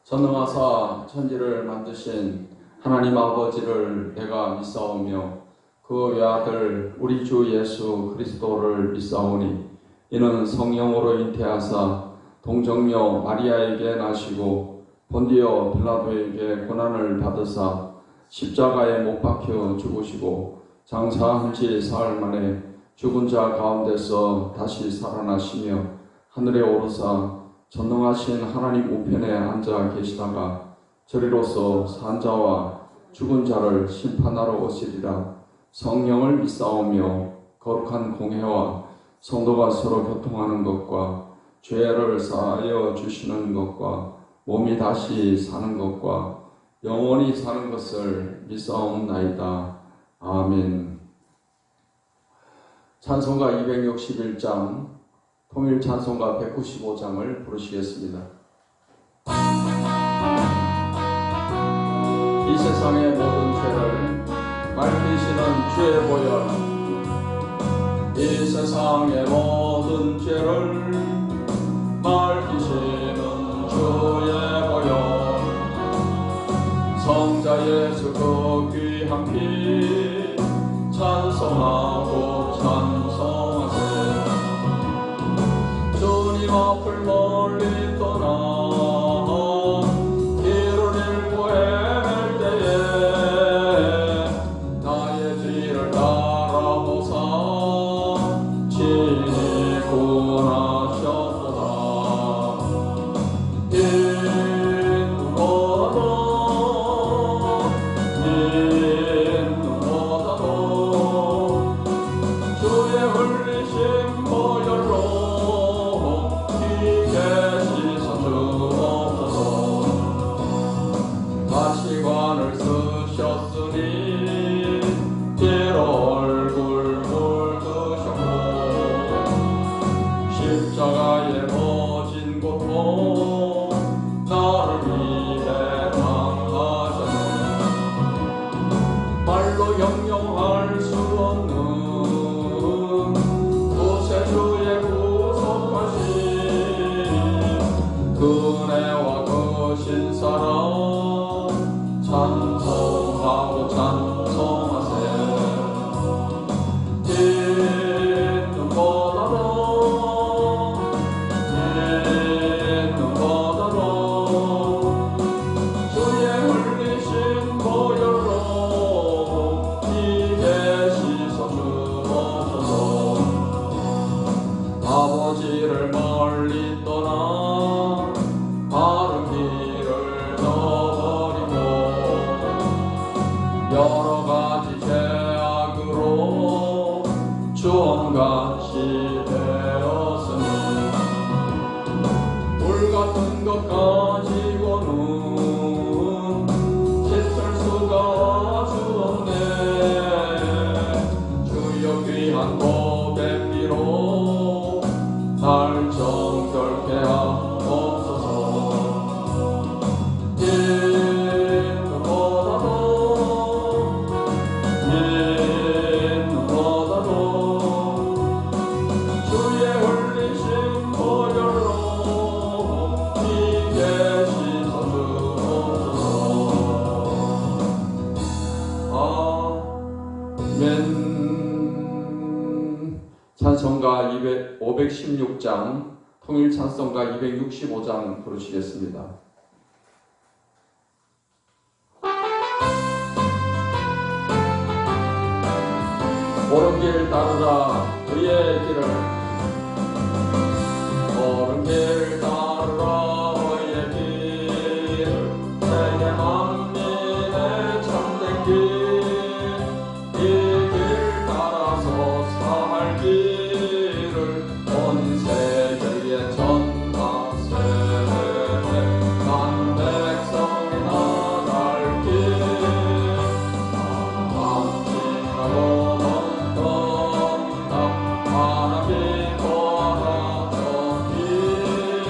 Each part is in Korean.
전능하사 천지를 만드신 하나님 아버지를 내가 믿사오며 그 외아들 우리 주 예수 그리스도를 믿사오니 이는 성령으로 잉태하사 동정녀 마리아에게 나시고 본디오 빌라도에게 고난을 받으사 십자가에 못 박혀 죽으시고 장사한 지 사흘 만에 죽은 자 가운데서 다시 살아나시며 하늘에 오르사 전능하신 하나님 우편에 앉아 계시다가 저리로서 산 자와 죽은 자를 심판하러 오시리라. 성령을 믿사오며 거룩한 공회와 성도가 서로 교통하는 것과 죄를 사하여 주시는 것과 몸이 다시 사는 것과 영원히 사는 것을 믿사옵나이다. 아멘. 찬송가 261장, 통일 찬송가 195장을 부르시겠습니다. 이 세상의 모든 죄를 밝히시는 주의 보혈, 이 세상의 모든 죄를 밝히시는 주의 보혈, 성자 예수 그 귀한 피 찬송하고 찬송하세. 주님 앞을 멀리 떠나 길을 잃고 헤맬 때에 나의 뒤를 따라오사 친히 구원하셨도다. 인보다도 주의 흘리신 보혈로 가시관을 쓰셨으니 피로 얼굴 물드셨고 십자가에 모진 고통 나를 위해 당하셨네. 말로 형용할 수 없는 구세주의 구속하신 그네와 그 신사랑 찬송하고 찬송하세. 인보다도 주의 흘리신 보혈로 이게 씻어 주옵소서. 아버지를 멀리 떠나 바른 길을 저버리고 여러 가지 죄악으로 주홍같이 되었으니 불같은 것 가지고는 씻을 수가 주었네. 주여 귀한 보배 피로 날 정결케 하옵소서. 주의 흘리신 보혈로 이게 씻어 주옵소서. 아멘. 찬송가 516장, 통일 찬송가 265장 부르시겠습니다. 옳은 길 따르라 그의 길을, 옳은 길 따르라 그의 길을, 세계 만민의 참된 길, 이 길 따라서 살 길을 온 세계에 전하세. 난 백성이 나갈 길 방칭하고 하나님 보라 저 길.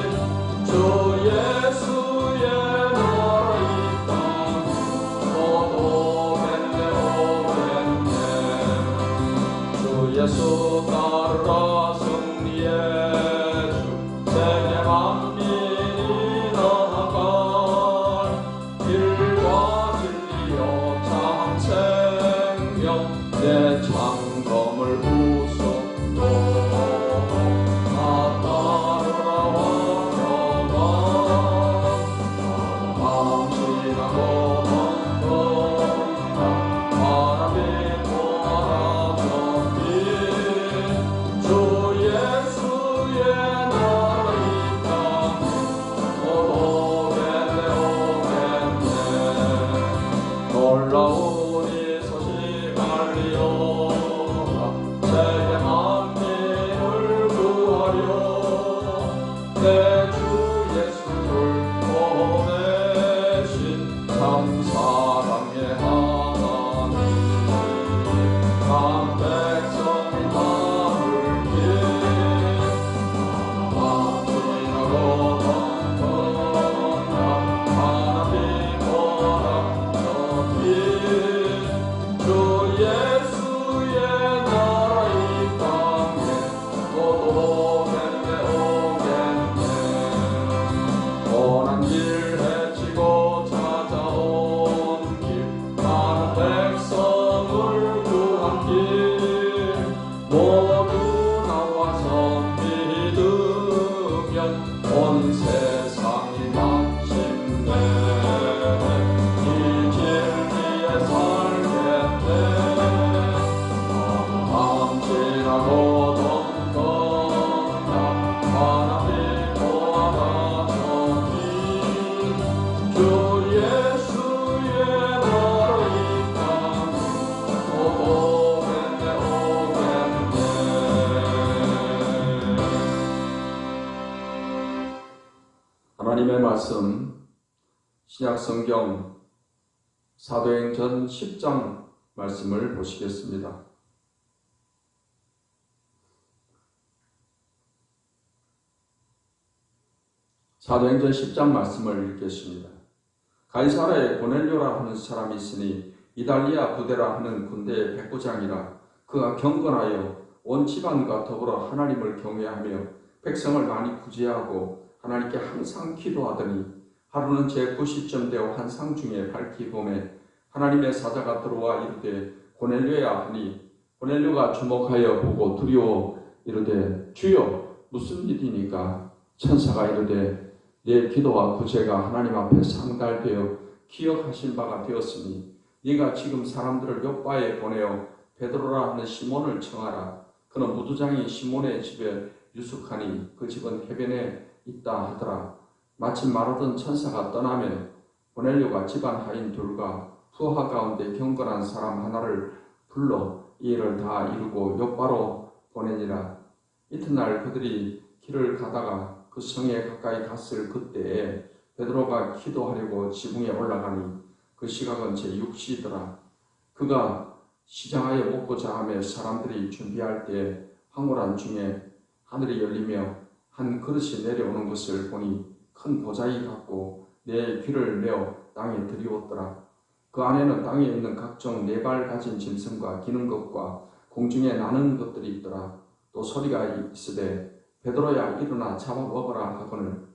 뻔한 길 헤치고 찾아온 길 많은 백성을 구한 길 모두 나와서 믿으면 온 세상이 마침내 이 진리에 살겠네. 밤 지나고 덩덩다 하나님 보아라 저기 주 예수의 너로 이 땅 오겠네 오겠네. 하나님의 말씀 신약성경 사도행전 10장 말씀을 보시겠습니다. 사도행전 10장 말씀을 읽겠습니다. 가이사라에 고넬료라 하는 사람이 있으니 이달리아 부대라 하는 군대의 백부장이라. 그가 경건하여 온 집안과 더불어 하나님을 경외하며 백성을 많이 구제하고 하나님께 항상 기도하더니 하루는 제 90쯤 되어 환상 중에 밝히 보매 하나님의 사자가 들어와 이르되 고넬료야 하니 고넬료가 주목하여 보고 두려워 이르되 주여 무슨 일이니까? 천사가 이르되 내 기도와 구제가 하나님 앞에 상달되어 기억하신 바가 되었으니 네가 지금 사람들을 욥바에 보내어 베드로라 하는 시몬을 청하라. 그는 무두장이 시몬의 집에 유숙하니 그 집은 해변에 있다 하더라. 마침 말하던 천사가 떠나면 고넬료가 집안 하인 둘과 부하 가운데 경건한 사람 하나를 불러 이 일을 다 이루고 욥바로 보내니라. 이튿날 그들이 길을 가다가 그 성에 가까이 갔을 그때에 베드로가 기도하려고 지붕에 올라가니 그 시각은 제6시더라. 그가 시장하여 먹고자 하며 사람들이 준비할 때 황홀한 중에 하늘이 열리며 한 그릇이 내려오는 것을 보니 큰 보자기 같고 내 귀를 메어 땅에 들이웠더라. 그 안에는 땅에 있는 각종 네 발 가진 짐승과 기는 것과 공중에 나는 것들이 있더라. 또 소리가 있으되 베드로야 일어나 잡아 먹어라 하거늘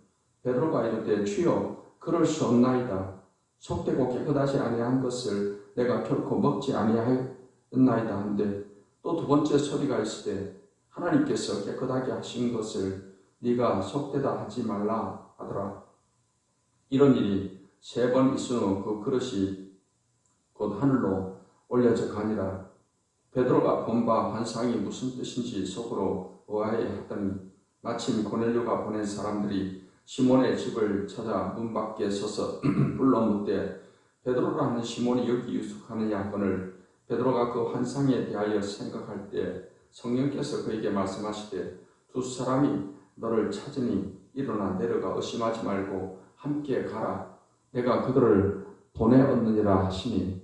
베드로가 이르되 주여 그럴 수 없나이다. 속되고 깨끗하지 아니한 것을 내가 결코 먹지 아니하였나이다 한데 또 두 번째 소리가 있으되 하나님께서 깨끗하게 하신 것을 네가 속되다 하지 말라 하더라. 이런 일이 3번 있은 후 그 그릇이 곧 하늘로 올려져 가니라. 베드로가 본 바 환상이 무슨 뜻인지 속으로 의아해하더니 마침 고넬료가 보낸 사람들이 시몬의 집을 찾아 문 밖에 서서 불러 묻되 베드로라 하는 시몬이 여기 유숙하느냐 하거늘 베드로가 그 환상에 대하여 생각할 때 성령께서 그에게 말씀하시되 두 사람이 너를 찾으니 일어나 내려가 의심하지 말고 함께 가라. 내가 그들을 보내었느니라 하시니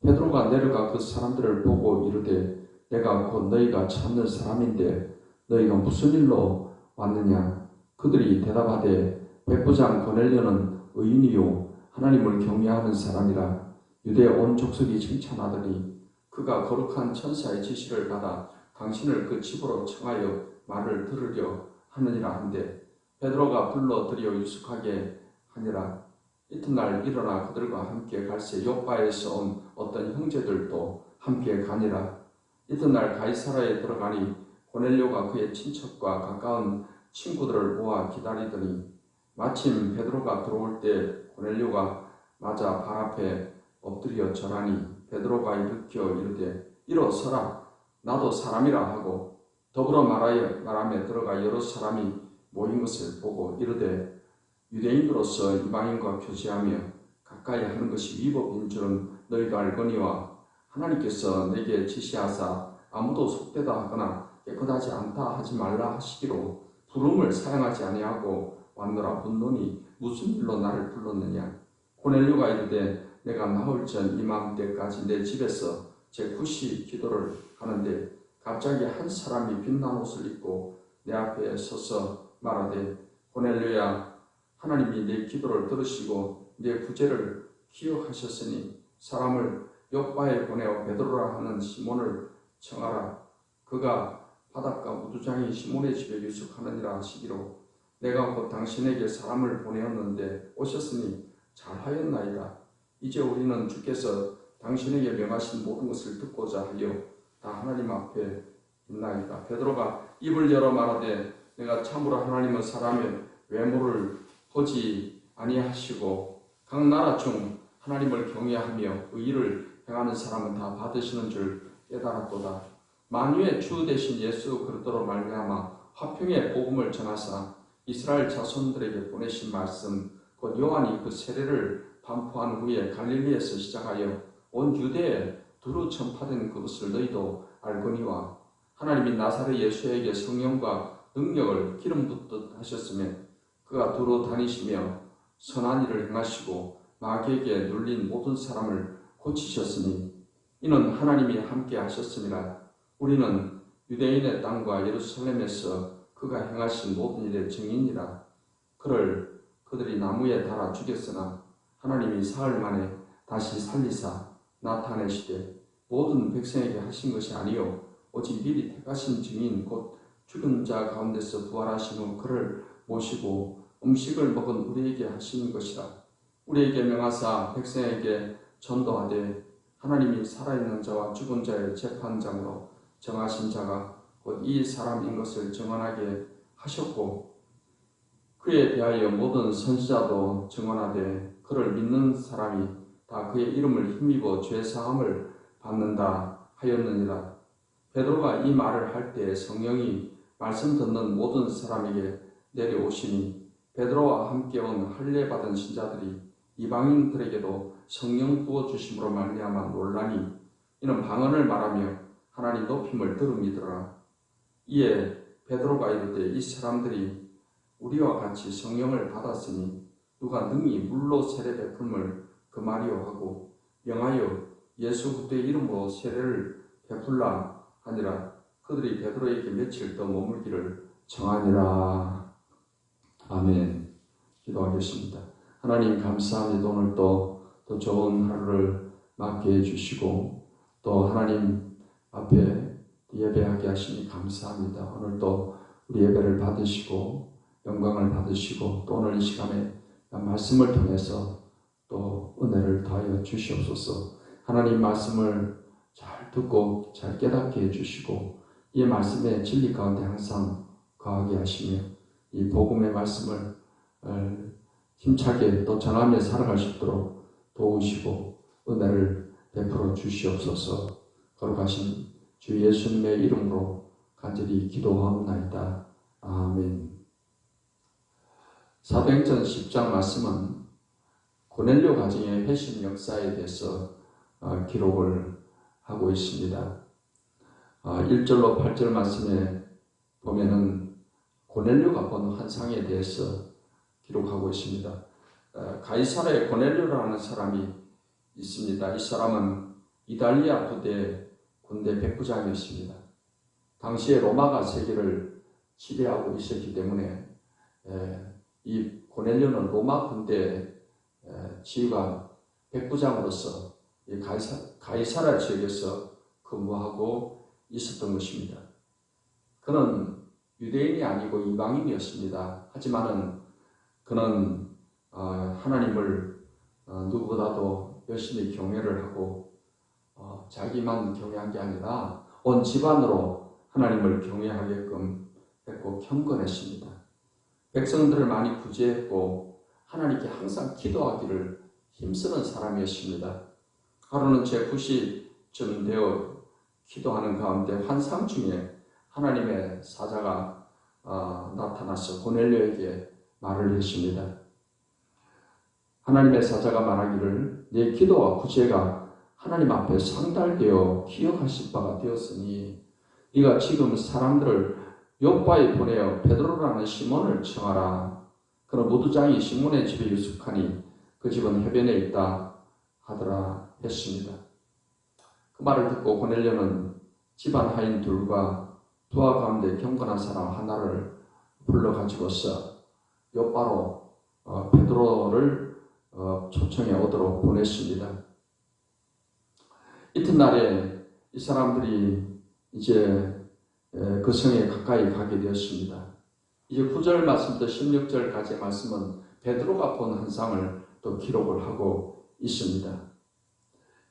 베드로가 내려가 그 사람들을 보고 이르되 내가 곧 너희가 찾는 사람인데 너희가 무슨 일로 왔느냐? 그들이 대답하되 백부장 고넬료는 의인이요 하나님을 경외하는 사람이라 유대 온 족속이 칭찬하더니 그가 거룩한 천사의 지시를 받아 당신을 그 집으로 청하여 말을 들으려 하느니라 한데 베드로가 불러 들여 유숙하게 하니라. 이튿날 일어나 그들과 함께 갈새 욥바에서 온 어떤 형제들도 함께 가니라. 이튿날 가이사라에 들어가니 고넬료가 그의 친척과 가까운 친구들을 모아 기다리더니 마침 베드로가 들어올 때 고넬료가 맞아 발 앞에 엎드려 절하니 베드로가 일으켜 이르되 일어서라 나도 사람이라 하고 더불어 말하며 들어가 여러 사람이 모인 것을 보고 이르되 유대인으로서 이방인과 교제하며 가까이 하는 것이 위법인 줄은 너희가 알거니와 하나님께서 내게 지시하사 아무도 속되다 하거나 깨끗하지 않다 하지 말라 하시기로 부름을 사용하지 아니하고 왔노라. 묻노니 무슨 일로 나를 불렀느냐? 고넬료가 이르되 내가 나올 전 이맘때까지 내 집에서 제 9시 기도를 하는데 갑자기 한 사람이 빛난 옷을 입고 내 앞에 서서 말하되 고넬료야 하나님이 내 기도를 들으시고 내 구제를 기억하셨으니 사람을 욥바에 보내어 베드로라 하는 시몬을 청하라. 그가 바닷가 무두장이 시몬의 집에 유숙하느니라 하시기로 내가 곧 당신에게 사람을 보내었는데 오셨으니 잘하였나이다. 이제 우리는 주께서 당신에게 명하신 모든 것을 듣고자 하여 다 하나님 앞에 있나이다. 베드로가 입을 열어 말하되 내가 참으로 하나님의 사람의 외모를 보지 아니하시고 각 나라 중 하나님을 경외하며 의를 행하는 사람은 다 받으시는 줄 깨달았도다. 만유의 주 되신 예수 그리스도로 말미암아 화평의 복음을 전하사 이스라엘 자손들에게 보내신 말씀 곧 요한이 그 세례를 반포한 후에 갈릴리에서 시작하여 온 유대에 두루 전파된 그것을 너희도 알거니와 하나님이 나사렛 예수에게 성령과 능력을 기름 붓듯 하셨으며 그가 두루 다니시며 선한 일을 행하시고 마귀에게 눌린 모든 사람을 고치셨으니 이는 하나님이 함께 하셨음이라. 우리는 유대인의 땅과 예루살렘에서 그가 행하신 모든 일의 증인이라. 그를 그들이 나무에 달아 죽였으나 하나님이 사흘 만에 다시 살리사 나타내시되 모든 백성에게 하신 것이 아니요 오직 미리 택하신 증인 곧 죽은 자 가운데서 부활하신 후 그를 모시고 음식을 먹은 우리에게 하시는 것이라. 우리에게 명하사 백성에게 전도하되 하나님이 살아있는 자와 죽은 자의 재판장으로 정하신 자가 곧 이 사람인 것을 증언하게 하셨고 그에 대하여 모든 선지자도 증언하되 그를 믿는 사람이 다 그의 이름을 힘입어 죄사함을 받는다 하였느니라. 베드로가 이 말을 할 때 성령이 말씀 듣는 모든 사람에게 내려오시니 베드로와 함께 온 할례 받은 신자들이 이방인들에게도 성령 부어주심으로 말미암아 놀라니 이는 방언을 말하며 하나님 높임을 들음이더라. 이에 베드로가 이르되 이 사람들이 우리와 같이 성령을 받았으니 누가 능히 물로 세례 베풀음을 금하리요 하고 명하여 예수 그리스도의 이름으로 세례를 베풀라 하니라. 그들이 베드로에게 며칠 더 머물기를 정하니라. 아멘. 기도하겠습니다. 하나님 감사합니다. 오늘 또 좋은 하루를 맞게 해주시고 또 하나님 앞에 예배하게 하시니 감사합니다. 오늘 또 우리 예배를 받으시고 영광을 받으시고 또 오늘 이 시간에 말씀을 통해서 또 은혜를 더하여 주시옵소서. 하나님 말씀을 잘 듣고 잘 깨닫게 해주시고 이 말씀의 진리 가운데 항상 거하게 하시며 이 복음의 말씀을 힘차게 또 전하며 살아갈 수 있도록 도우시고 은혜를 베풀어 주시옵소서. 거룩하신 주 예수님의 이름으로 간절히 기도하옵나이다. 아멘. 사도행전 10장 말씀은 고넬료 가정의 회심 역사에 대해서 기록을 하고 있습니다. 1절로 8절 말씀에 보면은 고넬료가 본 환상에 대해서 기록하고 있습니다. 가이사라에 고넬료라는 사람이 있습니다. 이 사람은 이달리아 부대 군대 백부장이었습니다. 당시에 로마가 세계를 지배하고 있었기 때문에 이 고넬료는 로마 군대 지휘관 백부장으로서 이 가이사라 지역에서 근무하고 있었던 것입니다. 그는 유대인이 아니고 이방인이었습니다. 하지만은 그는 하나님을 누구보다도 열심히 경외를 하고 자기만 경외한 게 아니라 온 집안으로 하나님을 경외하게끔 했고 경건했습니다. 백성들을 많이 구제했고 하나님께 항상 기도하기를 힘쓰는 사람이었습니다. 하루는 제 9시쯤 되어 기도하는 가운데 환상 중에 하나님의 사자가 나타나서 고넬료에게 말을 했습니다. 하나님의 사자가 말하기를 내 기도와 구제가 하나님 앞에 상달되어 기억하실 바가 되었으니 네가 지금 사람들을 요바에 보내어 베드로라는 시몬을 청하라. 그는 무두장이 시몬의 집에 유숙하니 그 집은 해변에 있다 하더라 했습니다. 그 말을 듣고 고넬료는 집안 하인 둘과 부하 가운데 경건한 사람 하나를 불러가지고서 요바로 베드로를 초청해 오도록 보냈습니다. 이튿날에 이 사람들이 이제 그 성에 가까이 가게 되었습니다. 이제 9절 말씀부터 16절까지의 말씀은 베드로가 본 환상을 또 기록을 하고 있습니다.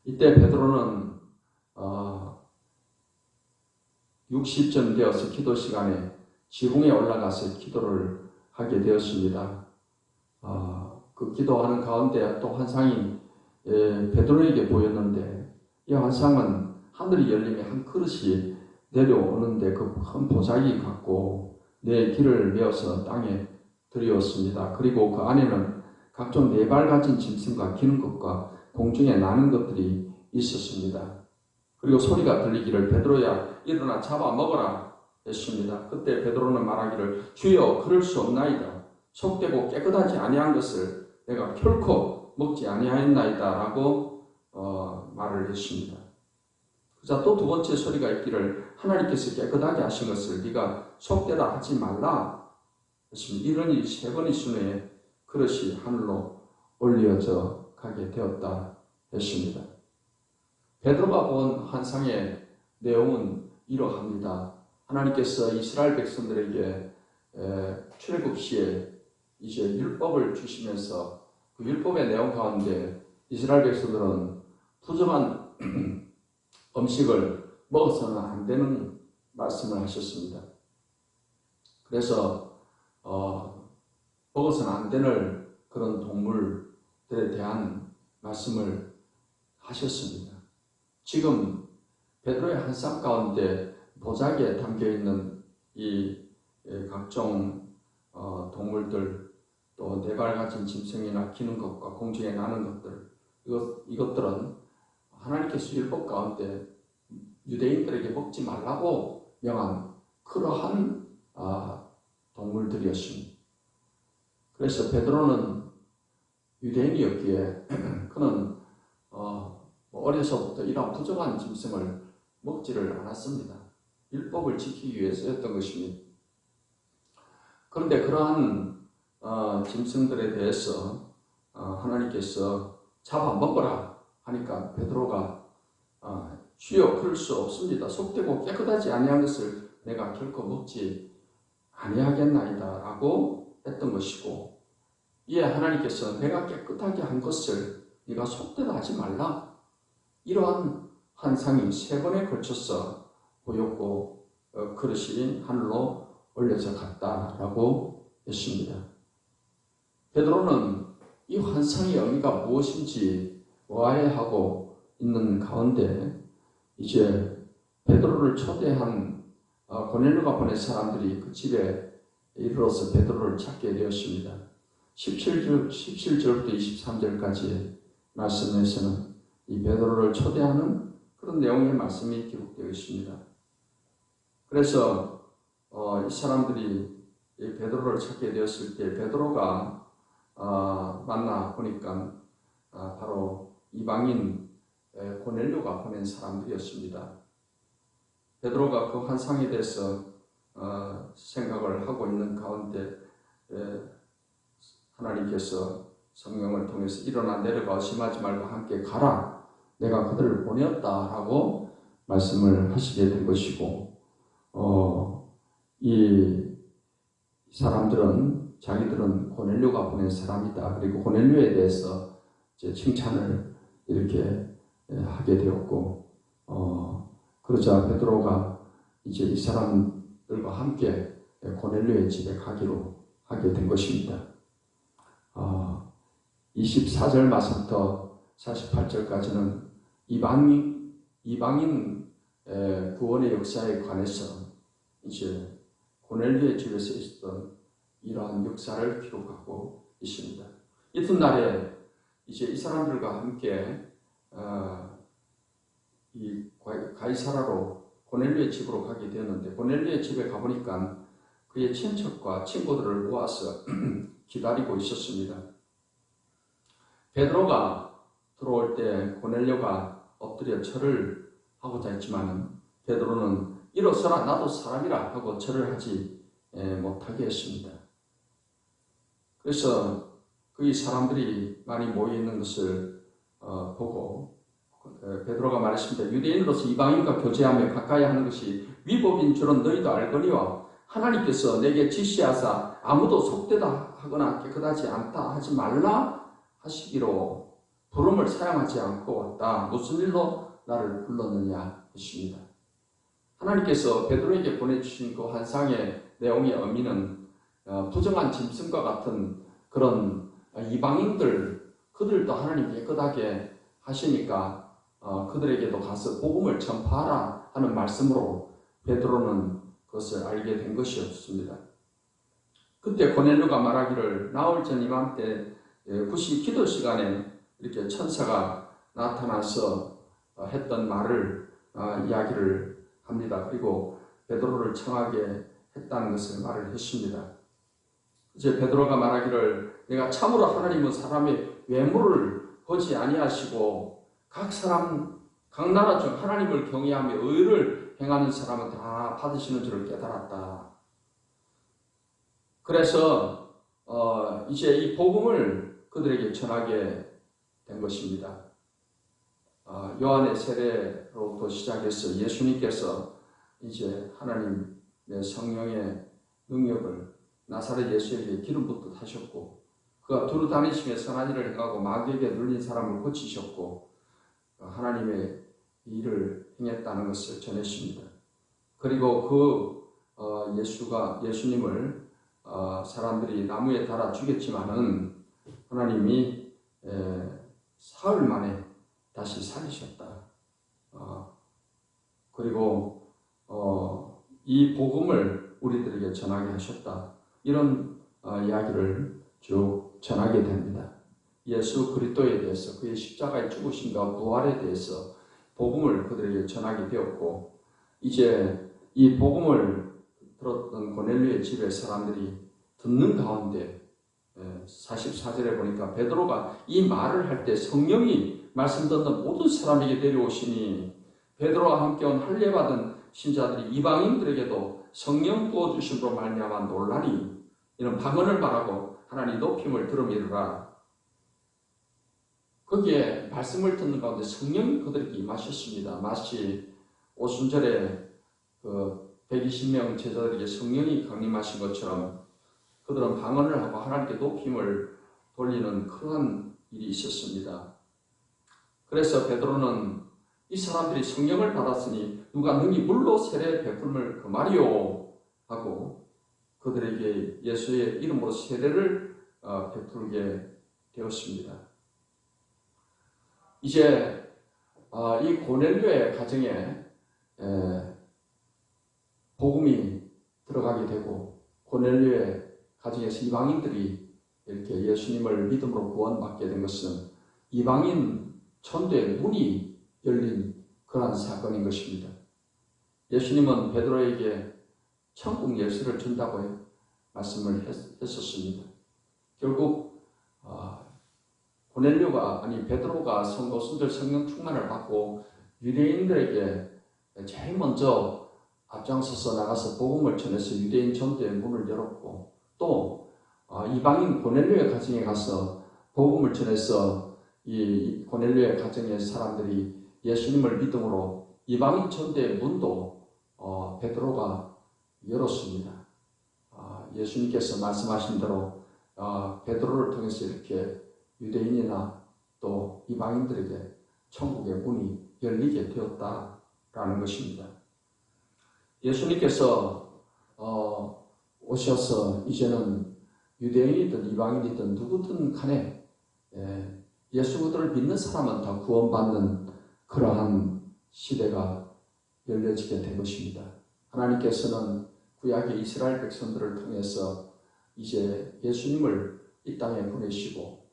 이때 베드로는 60점 되어서 기도 시간에 지붕에 올라가서 기도를 하게 되었습니다. 그 기도하는 가운데 또 환상이 베드로에게 보였는데, 이 환상은 하늘이 열리며 한 그릇이 내려오는데 그 큰 보자기 같고 내 길을 메어서 땅에 들이었습니다. 그리고 그 안에는 각종 네 발 가진 짐승과 기는 것과 공중에 나는 것들이 있었습니다. 그리고 소리가 들리기를 베드로야 일어나 잡아먹어라 했습니다. 그때 베드로는 말하기를 주여 그럴 수 없나이다. 속되고 깨끗하지 아니한 것을 내가 결코 먹지 아니하였나이다 라고 말을 했습니다. 그자 또 두 번째 소리가 있기를 하나님께서 깨끗하게 하신 것을 네가 속되다 하지 말라 했습니다. 이런 일이 세 번 있은 후에 그릇이 하늘로 올려져 가게 되었다 했습니다. 베드로가 본 환상의 내용은 이러합니다. 하나님께서 이스라엘 백성들에게 출애굽 시에 이제 율법을 주시면서 그 율법의 내용 가운데 이스라엘 백성들은 부정한 음식을 먹어서는 안 되는 말씀을 하셨습니다. 그래서 먹어서는 안 되는 그런 동물들에 대한 말씀을 하셨습니다. 지금 베드로의 환상 가운데 보자기에 담겨있는 이 각종 동물들, 또 네 발 가진 짐승이나 기는 것과 공중에 나는 것들, 이것들은 하나님께서 율법 가운데 유대인들에게 먹지 말라고 명한 그러한 동물들이었습니다. 그래서 베드로는 유대인이었기에 그는 어려서부터 이러한 부정한 짐승을 먹지를 않았습니다. 율법을 지키기 위해서였던 것입니다. 그런데 그러한 짐승들에 대해서 하나님께서 잡아먹어라 하니까 베드로가 주여 그럴 수 없습니다. 속되고 깨끗하지 아니한 것을 내가 결코 먹지 아니하겠나이다 라고 했던 것이고, 이에 하나님께서 내가 깨끗하게 한 것을 네가 속되다 하지 말라, 이러한 환상이 세 번에 걸쳐서 보였고 그릇이 하늘로 올려져 갔다라고 했습니다. 베드로는 이 환상의 의미가 무엇인지 오해하고 있는 가운데 이제 베드로를 초대한 고넬료가 보낸 사람들이 그 집에 이르러서 베드로를 찾게 되었습니다. 17절부터 23절까지의 말씀에서는 이 베드로를 초대하는 그런 내용의 말씀이 기록되어 있습니다. 그래서 이 사람들이 이 베드로를 찾게 되었을 때 베드로가 만나 보니까 바로 이방인 고넬료가 보낸 사람들이었습니다. 베드로가 그 환상에 대해서 생각을 하고 있는 가운데 하나님께서 성령을 통해서 일어나 내려가 의심하지 말고 함께 가라, 내가 그들을 보내었다라고 말씀을 하시게 된 것이고, 이 사람들은 자기들은 고넬료가 보낸 사람이다. 그리고 고넬료에 대해서 이제 칭찬을 이렇게 하게 되었고, 그러자 베드로가 이제 이 사람들과 함께 고넬료의 집에 가기로 하게 된 것입니다. 24절 말씀부터 48절까지는 이방인 구원의 역사에 관해서 이제 고넬료의 집에서 있었던 이러한 역사를 기록하고 있습니다. 이튿날에 이제 이 사람들과 함께 이 가이사라로 고넬료의 집으로 가게 되었는데, 고넬료의 집에 가보니까 그의 친척과 친구들을 모아서 기다리고 있었습니다. 베드로가 들어올 때 고넬료가 엎드려 절을 하고자 했지만 베드로는 일어서라, 나도 사람이라 하고 절을 하지 못하게 했습니다. 그래서 그 사람들이 많이 모여있는 것을 보고 베드로가 말했습니다. 유대인으로서 이방인과 교제하며 가까이 하는 것이 위법인 줄은 너희도 알거니와 하나님께서 내게 지시하사 아무도 속되다 하거나 깨끗하지 않다 하지 말라 하시기로 부름을 사용하지 않고 왔다. 무슨 일로 나를 불렀느냐 했습니다. 하나님께서 베드로에게 보내주신 그 환상의 내용의 의미는 부정한 짐승과 같은 그런 이방인들, 그들도 하나님 깨끗하게 하시니까 그들에게도 가서 복음을 전파하라 하는 말씀으로 베드로는 그것을 알게 된 것이었습니다. 그때 고넬료가 말하기를 나흘 전 이맘때 구시 기도 시간에 이렇게 천사가 나타나서 했던 말을 이야기를 합니다. 그리고 베드로를 청하게 했다는 것을 말을 했습니다. 이제 베드로가 말하기를 내가 참으로 하나님은 사람의 외모를 보지 아니하시고 각 사람 각 나라 중 하나님을 경외하며 의를 행하는 사람은 다 받으시는 줄을 깨달았다. 그래서 이제 이 복음을 그들에게 전하게 된 것입니다. 요한의 세례로부터 시작해서 예수님께서 이제 하나님의 성령의 능력을 나사렛 예수에게 기름 붓듯 하셨고, 그가 두루 다니시며 선한 일을 행하고 마귀에게 눌린 사람을 고치셨고 하나님의 일을 행했다는 것을 전했습니다. 그리고 그 예수님을 사람들이 나무에 달아 죽였지만은 하나님이 사흘 만에 다시 살리셨다. 그리고 이 복음을 우리들에게 전하게 하셨다. 이런 이야기를 쭉 전하게 됩니다. 예수 그리스도에 대해서, 그의 십자가의 죽으심과 부활에 대해서 복음을 그들에게 전하게 되었고, 이제 이 복음을 들었던 고넬료의 집의 사람들이 듣는 가운데 44절에 보니까 베드로가 이 말을 할 때 성령이 말씀 듣는 모든 사람에게 내려오시니 베드로와 함께 온 할례받은 신자들이 이방인들에게도 성령 부어주심으로 말미암아 놀라니, 이런 방언을 말하고 하나님 높임을 들음이르라. 거기에 말씀을 듣는 가운데 성령이 그들에게 임하셨습니다. 마치 오순절에 그 120명 제자들에게 성령이 강림하신 것처럼 그들은 방언을 하고 하나님께 높임을 돌리는 그러한 일이 있었습니다. 그래서 베드로는 이 사람들이 성령을 받았으니 누가 능히 물로 세례 베풀음을 금하리요 하고 그들에게 예수의 이름으로 세례를 베풀게 되었습니다. 이제 이 고넬료의 가정에 복음이 들어가게 되고 고넬료의 가정에서 이방인들이 이렇게 예수님을 믿음으로 구원받게 된 것은 이방인 천도의 문이 열린 그러한 사건인 것입니다. 예수님은 베드로에게 천국 열쇠를 준다고 말씀을 했었습니다. 결국 베드로가 오순절 성령 충만을 받고 유대인들에게 제일 먼저 앞장서서 나가서 복음을 전해서 유대인 전도의 문을 열었고, 또 이방인 고넬료의 가정에 가서 복음을 전해서 이 고넬료의 가정의 사람들이 예수님을 믿음으로 이방인 전도의 문도 베드로가 열었습니다. 예수님께서 말씀하신 대로 베드로를 통해서 이렇게 유대인이나 또 이방인들에게 천국의 문이 열리게 되었다라는 것입니다. 예수님께서 오셔서 이제는 유대인이든 이방인이든 누구든 간에 예수 그들을 믿는 사람은 다 구원받는 그러한 시대가 열려지게 된 것입니다. 하나님께서는 구약의 이스라엘 백성들을 통해서 이제 예수님을 이 땅에 보내시고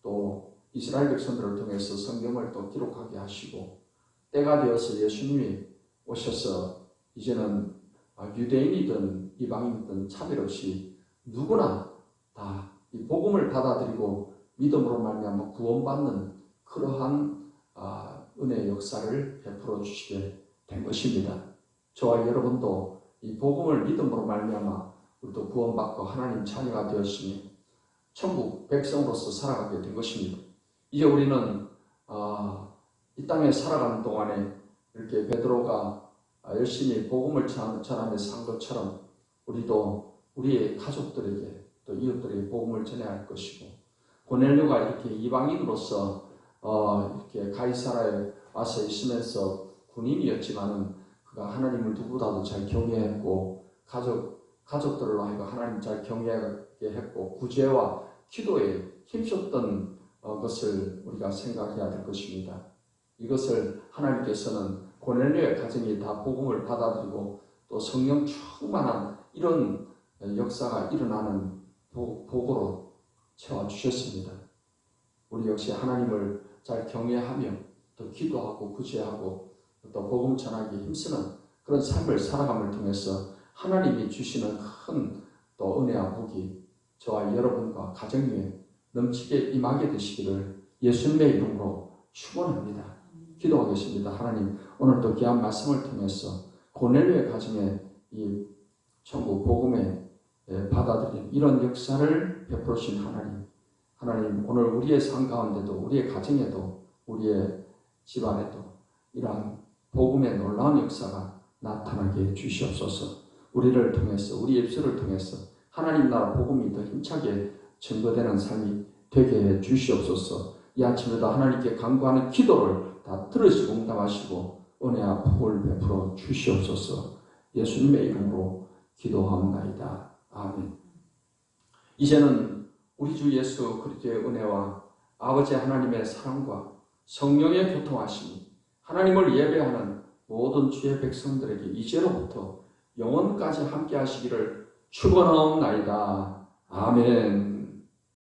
또 이스라엘 백성들을 통해서 성경을 또 기록하게 하시고, 때가 되어서 예수님이 오셔서 이제는 유대인이든 이방인이든 차별 없이 누구나 다 이 복음을 받아들이고 믿음으로 말미암아 구원받는 그러한 은혜의 역사를 베풀어 주시게 된 것입니다. 저와 여러분도 이 복음을 믿음으로 말미암아 우리도 구원받고 하나님 자녀가 되었으니 천국 백성으로서 살아가게 된 것입니다. 이제 우리는 이 땅에 살아가는 동안에 이렇게 베드로가 열심히 복음을 전하며 산 것처럼 우리도 우리의 가족들에게 또 이웃들에게 복음을 전해야 할 것이고, 고넬료가 이렇게 이방인으로서 이렇게 가이사라에 와서 있으면서 군인이었지만은 그가 하나님을 누구보다도 잘 경외했고 가족들로 하여금 하나님 잘 경외하게 했고 구제와 기도에 힘썼던 것을 우리가 생각해야 될 것입니다. 이것을 하나님께서는 고넬료의 가정이 다 복음을 받아들이고 또 성령 충만한 이런 역사가 일어나는 복으로 채워주셨습니다. 우리 역시 하나님을 잘 경외하며 또 기도하고 구제하고 또 복음 전하기에 힘쓰는 그런 삶을 살아감을 통해서 하나님이 주시는 큰 또 은혜와 복이 저와 여러분과 가정 위에 넘치게 임하게 되시기를 예수님의 이름으로 축원합니다. 기도하겠습니다. 하나님, 오늘도 귀한 말씀을 통해서 고넬료의 가정에 이 천국 복음에 받아들인 이런 역사를 베풀으신 하나님 오늘 우리의 삶 가운데도 우리의 가정에도 우리의 집안에도 이러한 복음의 놀라운 역사가 나타나게 주시옵소서. 우리를 통해서 우리 입술을 통해서 하나님 나라 복음이 더 힘차게 증거되는 삶이 되게 해 주시옵소서. 이 아침에도 하나님께 간구하는 기도를 다 들으시고 응답하시고 은혜와 복을 베풀어 주시옵소서. 예수님의 이름으로 기도하옵나이다. 아멘. 이제는 우리 주 예수 그리스도의 은혜와 아버지 하나님의 사랑과 성령의 교통하심이 하나님을 예배하는 모든 주의 백성들에게 이제로부터 영원까지 함께 하시기를 축원하옵나이다. 아멘.